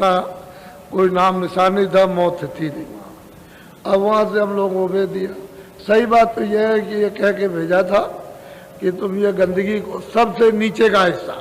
का कोई नाम निशान नहीं था, मौत थी नहीं वहाँ। अब वहाँ से हम लोगों को भेज दिया। सही बात तो यह है कि ये कह के भेजा था कि तुम ये गंदगी को, सबसे नीचे का हिस्सा,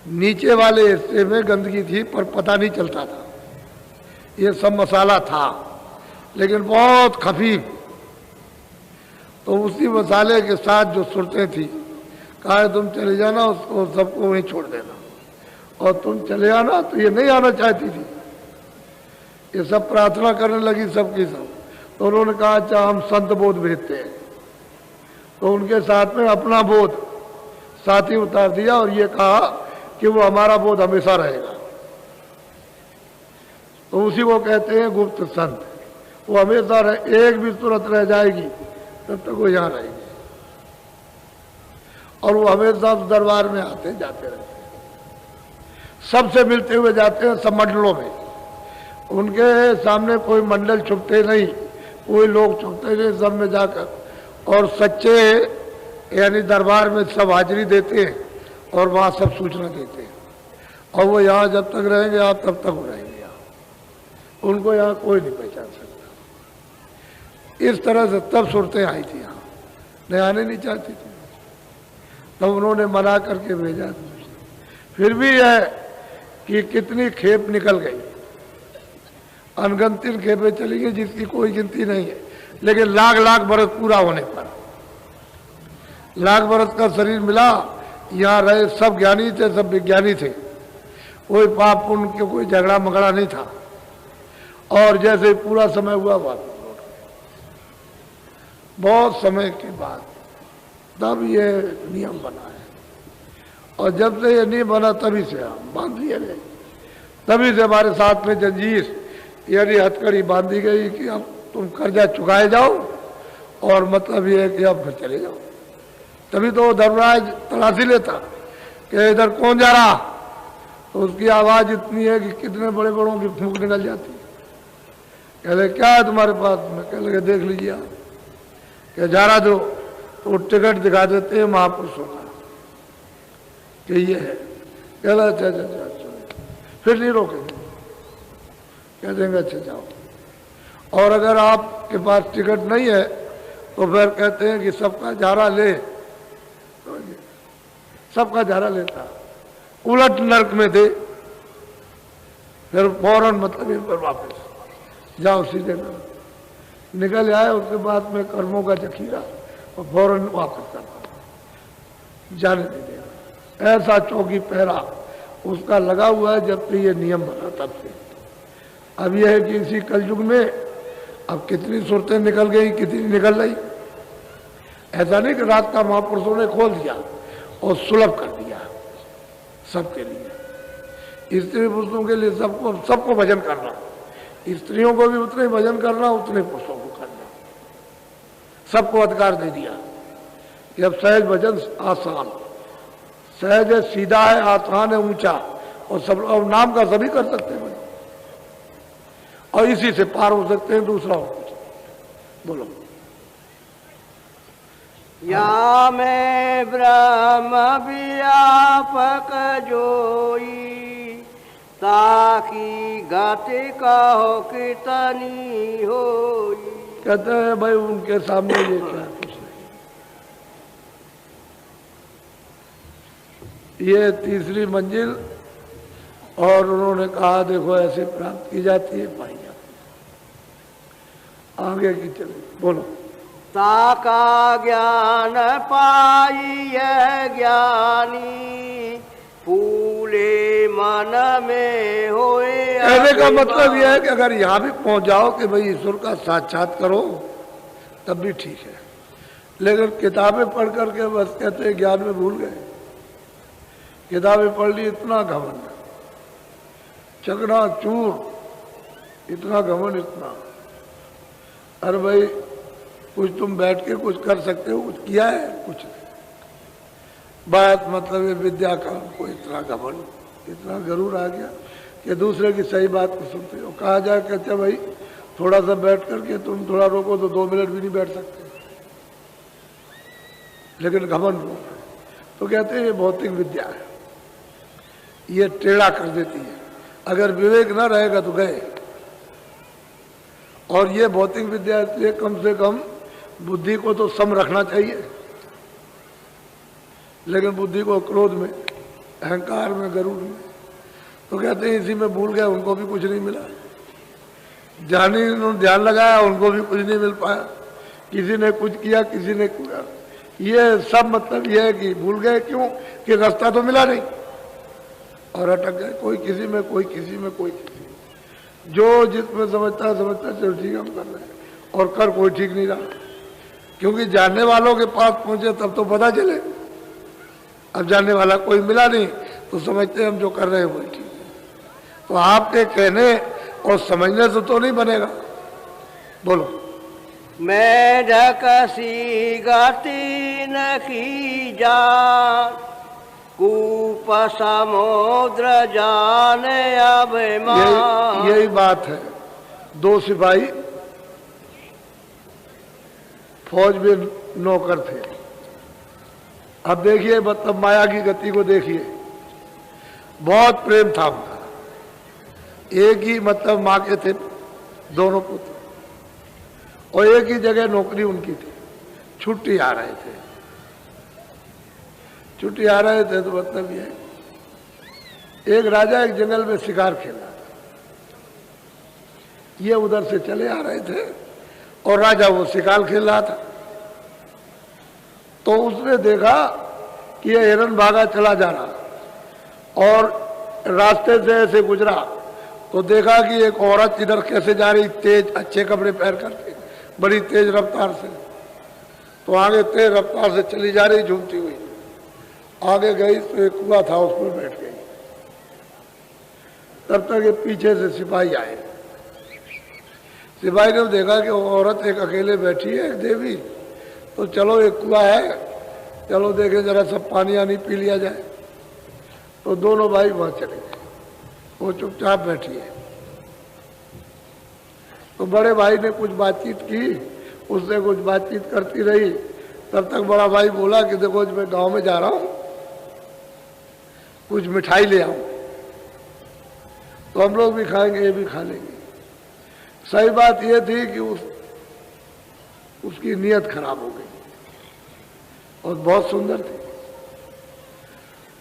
नीचे वाले हिस्से में गंदगी थी पर पता नहीं चलता था, ये सब मसाला था लेकिन बहुत खफीफ। तो उसी मसाले के साथ जो सुरतें थी, कहा तुम चले जाना, उसको सबको वहीं छोड़ देना, और तुम चले आना। तो ये नहीं आना चाहती थी, ये सब प्रार्थना करने लगी सबकी सब। तो उन्होंने कहा अच्छा हम संत बोध भेजते हैं। तो उनके साथ में अपना बोध साथी उतार दिया और ये कहा कि वो हमारा बोध हमेशा रहेगा। तो उसी को कहते हैं गुप्त संत। वो हमेशा रहे, एक भी सूरत रह जाएगी तब तक वो यहाँ रहेगी, और वो हमेशा दरबार में आते जाते रहते हैं, सबसे मिलते हुए जाते हैं, सब मंडलों में। उनके सामने कोई मंडल छुपते नहीं, कोई लोग छुपते नहीं, सब में जाकर, और सच्चे यानी दरबार में सब हाजिरी देते हैं और वहाँ सब सूचना देते हैं। और वो यहाँ जब तक रहेंगे आप तब तक वो रहेंगे यहाँ, उनको यहाँ कोई नहीं पहचान सकता। इस तरह से तब सूरतें आई थी यहाँ, नहीं आने नहीं चाहती थी, तब उन्होंने मना करके भेजा। फिर भी है कि कितनी खेप निकल गई, अनगिनती खेपें चली गई जिसकी कोई गिनती नहीं है। लेकिन लाख लाख बरस पूरा होने पर, लाख बरस का शरीर मिला, यहाँ रहे सब ज्ञानी थे, सब विज्ञानी थे, कोई पाप पुण्य के कोई झगड़ा मगड़ा नहीं था। और जैसे पूरा समय हुआ वापस लौट गए। बहुत समय के बाद तब ये नियम बना है, और जब से ये नियम बना तभी से हम बांध लिए गए, तभी से हमारे साथ में जंजीर यानी हथकड़ी बांधी गई कि अब तुम कर्जा चुकाए जाओ, और मतलब ये है कि अब घर चले जाओ। तभी तो धर्मराज तलाशी लेता कि इधर कौन जा रहा, तो उसकी आवाज इतनी है कि कितने बड़े बड़ों की फूंक निकल जाती है। कह ले क्या है तुम्हारे पास में, कह लगे देख लीजिए आप, क्या जा रहा दो, तो टिकट दिखा देते हैं महापुरुषों का कि ये है। कह ला अच्छा अच्छा अच्छा, फिर नहीं रोकेंगे, कह देंगे अच्छा जाओ। और अगर आपके पास टिकट नहीं है तो फिर कहते हैं कि सबका झारा ले, तो सबका झारा लेता, उलट नरक में दे, फिर फौरन मतलब ये पर वापस जाओ, सीधे निकल आए। उसके बाद में कर्मों का जखीरा और फौरन वापस करना, जाने नहीं देना। ऐसा चौकी पहरा उसका लगा हुआ है जब से ये नियम बना तब से। अब यह है कि इसी कलयुग में अब कितनी सूरतें निकल गई, कितनी निकल रही। ऐसा नहीं कि रात का महापुरुषों ने खोल दिया और सुलभ कर दिया सबके लिए, स्त्री पुरुषों के लिए सबको सबको भजन करना, स्त्रियों को भी उतने भजन करना, उतने पुरुषों को करना, सबको अधिकार दे दिया कि अब सहज भजन आसान, सहज है, सीधा है, आसान है, ऊंचा, और सब और नाम का सभी कर सकते हैं और इसी से पार हो सकते हैं। दूसरा हो बोलो। या मैं ब्रह्म व्यापक जोई, ताकि गाते कहो कितनी होई। कहते हैं भाई उनके सामने ये क्या कुछ नहीं। ये तीसरी मंजिल, और उन्होंने कहा देखो ऐसे प्राप्त की जाती है, पाई जाती है। आगे की चले बोलो। ताका ज्ञान पाई यह ज्ञानी, फूले मन में होए। कहने का मतलब यह है कि अगर यहाँ भी पहुंच जाओ कि भाई ईश्वर का साक्षात करो तब भी ठीक है, लेकिन किताबें पढ़ करके बस कहते हैं ज्ञान में भूल गए। किताबें पढ़ ली, इतना घमंड, चकना चूर, इतना घमंड, इतना। अरे भाई कुछ तुम बैठ के कुछ कर सकते हो, कुछ किया है, कुछ नहीं। बात मतलब ये विद्या का उनको इतना घमंड, इतना गरूर आ गया कि दूसरे की सही बात को सुनते हो। कहा जाए कहते भाई थोड़ा सा बैठ करके तुम थोड़ा रोको तो 2 मिनट भी नहीं बैठ सकते, लेकिन घमंड रोक। तो कहते हैं ये भौतिक विद्या है, ये टेढ़ा कर देती है। अगर विवेक न रहेगा तो गए। और ये भौतिक विद्या इसलिए कम से कम बुद्धि को तो सम रखना चाहिए, लेकिन बुद्धि को क्रोध में, अहंकार में, गरुड़ में, तो कहते हैं इसी में भूल गए, उनको भी कुछ नहीं मिला। जानी उन्होंने ध्यान लगाया, उनको भी कुछ नहीं मिल पाया। किसी ने कुछ किया, किसी ने किया। ये सब मतलब ये है कि भूल गए, क्यों कि रास्ता तो मिला नहीं और अटक गए। कोई किसी में, कोई किसी में, कोई किसी में। जो जिसमें समझता चलो ठीक हम कर रहे हैं, और कर कोई ठीक नहीं रहा, क्योंकि जानने वालों के पास पहुंचे तब तो पता चले। अब जानने वाला कोई मिला नहीं तो समझते हम जो कर रहे हैं वही ठीक है। तो आपके कहने और समझने से तो नहीं बनेगा। बोलो। मेढक सी गति न की जान, कूप समुद्र जाने अभिमान। यही बात है। दो सिपाही फौज में नौकर थे। अब देखिए, मतलब माया की गति को देखिए। बहुत प्रेम था उनका, एक ही मतलब माँ के थे दोनों पुत्र, और एक ही जगह नौकरी उनकी थी। छुट्टी आ रहे थे, छुट्टी आ रहे थे तो मतलब ये एक राजा एक जंगल में शिकार खेल रहा था। ये उधर से चले आ रहे थे और राजा वो शिकार खेल रहा था। तो उसने देखा कि ये हिरन भागा चला जा रहा और रास्ते से ऐसे गुजरा तो देखा कि एक औरत इधर कैसे जा रही, तेज अच्छे कपड़े पहन करके, बड़ी तेज रफ्तार से। तो आगे तेज रफ्तार से चली जा रही झूमती हुई। आगे गई तो एक कुआं था, उस पर बैठ गई। तब तक ये पीछे से सिपाही आए। सिपाही ने देखा कि वो औरत एक अकेले बैठी है, एक देवी, तो चलो एक कुआं है, चलो देखे जरा सब पानी आनी पी लिया जाए। तो दोनों भाई वहां चले गए, वो चुपचाप बैठी है। तो बड़े भाई ने कुछ बातचीत की, उससे कुछ बातचीत करती रही। तब तक बड़ा भाई बोला कि देखो मैं गांव में जा रहा हूं, कुछ मिठाई ले आऊं, तो हम लोग भी खाएंगे, ये भी खा लेंगे। सही बात यह थी कि उसकी नीयत खराब हो गई और बहुत सुंदर थी।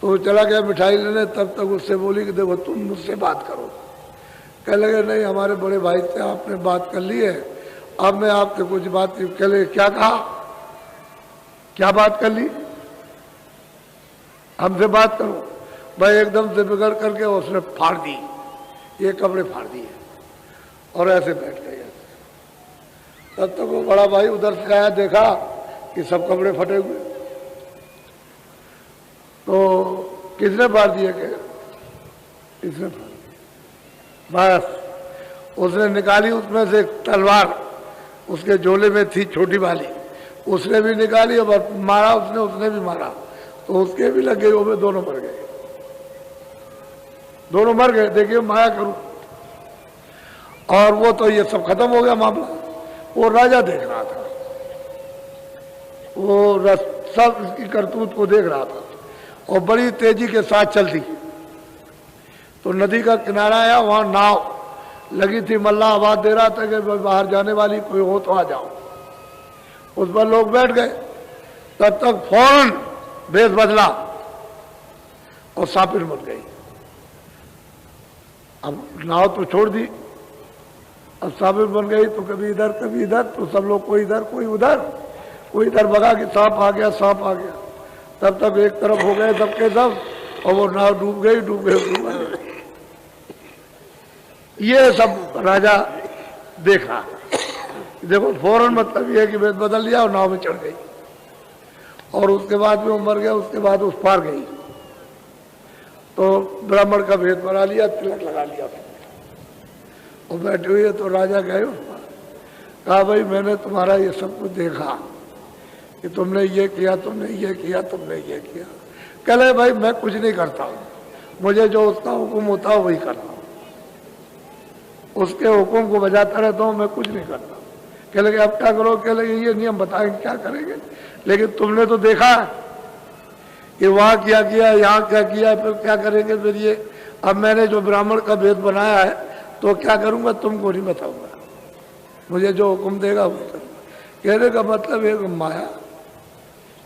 तो वो चला गया मिठाई लेने। तब तक उससे बोली कि देखो तुम मुझसे बात करो। कह लगे नहीं, हमारे बड़े भाई से आपने बात कर ली है, अब मैं आपसे कुछ बात। कह लगे क्या कहा, क्या बात कर ली, हमसे बात करो। भाई एकदम से बिगड़ करके उसने फाड़ दी, ये कपड़े फाड़ दिए और ऐसे बैठ गए। तब तक वो बड़ा भाई उधर से आया, देखा कि सब कपड़े फटे हुए। तो किसने फाड़ दिए, क्या किसने फाड़ दिया? बस उसने निकाली उसमें से तलवार, उसके झोले में थी छोटी वाली, उसने भी निकाली और मारा उसने भी मारा। तो उसके भी लग गई, वो दोनों मर गए, दोनों मर गए। देखिए माया करूं। और वो तो ये सब खत्म हो गया मामला। वो राजा देख रहा था, वो सब इसकी करतूत को देख रहा था और बड़ी तेजी के साथ चलती। तो नदी का किनारा आया, वहां नाव लगी थी। मल्ला आवाज दे रहा था कि बाहर जाने वाली कोई हो तो आ जाओ। उस पर लोग बैठ गए। तब तक फौरन भेष बदला और सापिर बन गई। अब नाव तो छोड़ दी, अब साबिर बन गई। तो कभी इधर कभी इधर, तो सब लोग कोई इधर कोई उधर, कोई इधर भगा कि सांप आ गया, सांप आ गया। तब तक एक तरफ हो गए सबके सब, और वो नाव डूब गई, डूब गई। ये सब राजा देखा। देखो फौरन मतलब ये है कि वेद बदल लिया और नाव में चढ़ गई। और उसके बाद में वो मर गया, उसके बाद उस पार गई। तो ब्राह्मण का भेद बना लिया, तिलक लगा लिया और बैठे हुए। तो राजा गए उस पर, कहा भाई मैंने तुम्हारा ये सब कुछ देखा कि तुमने ये किया, तुमने ये किया, तुमने ये किया। कह ले भाई मैं कुछ नहीं करता हूँ, मुझे जो उसका हुक्म होता है वही करता हूँ, उसके हुक्म को बजाता रहता हूँ, मैं कुछ नहीं करता। कह लगे अब क्या करो? कह लगे ये नियम बताएंगे क्या करेंगे, लेकिन तुमने तो देखा कि वहां क्या किया, यहाँ क्या किया, फिर क्या करेंगे? फिर ये अब मैंने जो ब्राह्मण का भेद बनाया है तो क्या करूंगा तुमको नहीं बताऊंगा, मुझे जो हुक्म देगा वो करूंगा। कहने का मतलब एक माया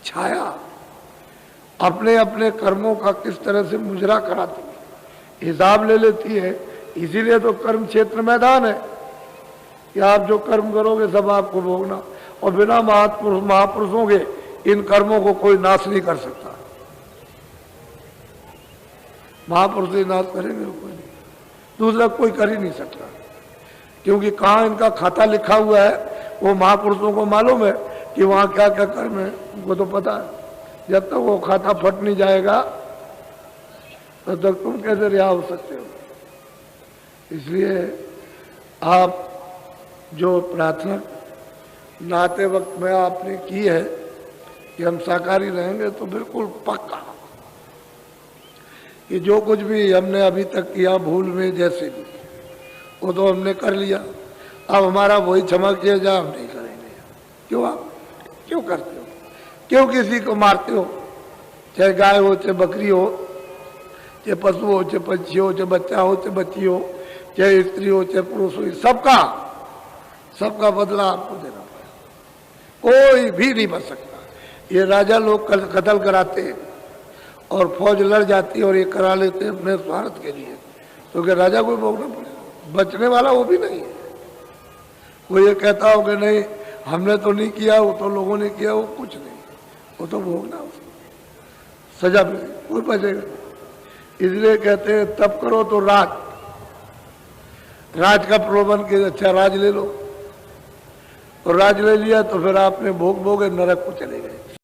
छाया अपने अपने कर्मों का किस तरह से मुजरा कराती है, हिसाब ले लेती है। इसीलिए तो कर्म क्षेत्र मैदान है कि आप जो कर्म करोगे सब आपको भोगना, और बिना महापुरुषों के इन कर्मों को कोई नाश नहीं कर सकता। महापुरुष ही नाश करेंगे कोई नहीं, दूसरा कोई कर ही नहीं सकता, क्योंकि कहाँ इनका खाता लिखा हुआ है वो महापुरुषों को मालूम है कि वहाँ क्या क्या कर्म है, उनको तो पता है। जब तक वो खाता फट नहीं जाएगा तब तक तुम कैसे रिहा हो सकते हो। इसलिए आप जो प्रार्थना नहाते वक्त में आपने की है कि हम शाकाहारी रहेंगे, तो बिल्कुल पक्का कि जो कुछ भी हमने अभी तक किया भूल में जैसे भी, वो तो हमने कर लिया। अब हमारा वही क्षमा किया जाए, हम नहीं करेंगे। क्यों आप क्यों करते हो, क्यों किसी को मारते हो, चाहे गाय हो चाहे बकरी हो, चाहे पशु हो चाहे पंछी हो, चाहे बच्चा हो चाहे बच्ची हो, चाहे स्त्री हो चाहे पुरुष हो, सबका बदला आपको देना पड़ेगा, कोई भी नहीं बच सकता। ये राजा लोग कत्ल कराते हैं और फौज लड़ जाती है और ये करा लेते हैं अपने स्वार्थ के लिए, तो क्या राजा को भोगना पड़ेगा, बचने वाला वो भी नहीं है। वो ये कहता हो कि नहीं हमने तो नहीं किया, वो तो लोगों ने किया, वो कुछ नहीं, वो तो भोगना उसको सजा मिलेगी, कोई बचेगा। इसलिए कहते हैं तब करो तो राज का प्रलोभन के अच्छा राज ले लो, और राज ले लिया तो फिर आपने भोग भोगे नरक को चले गए।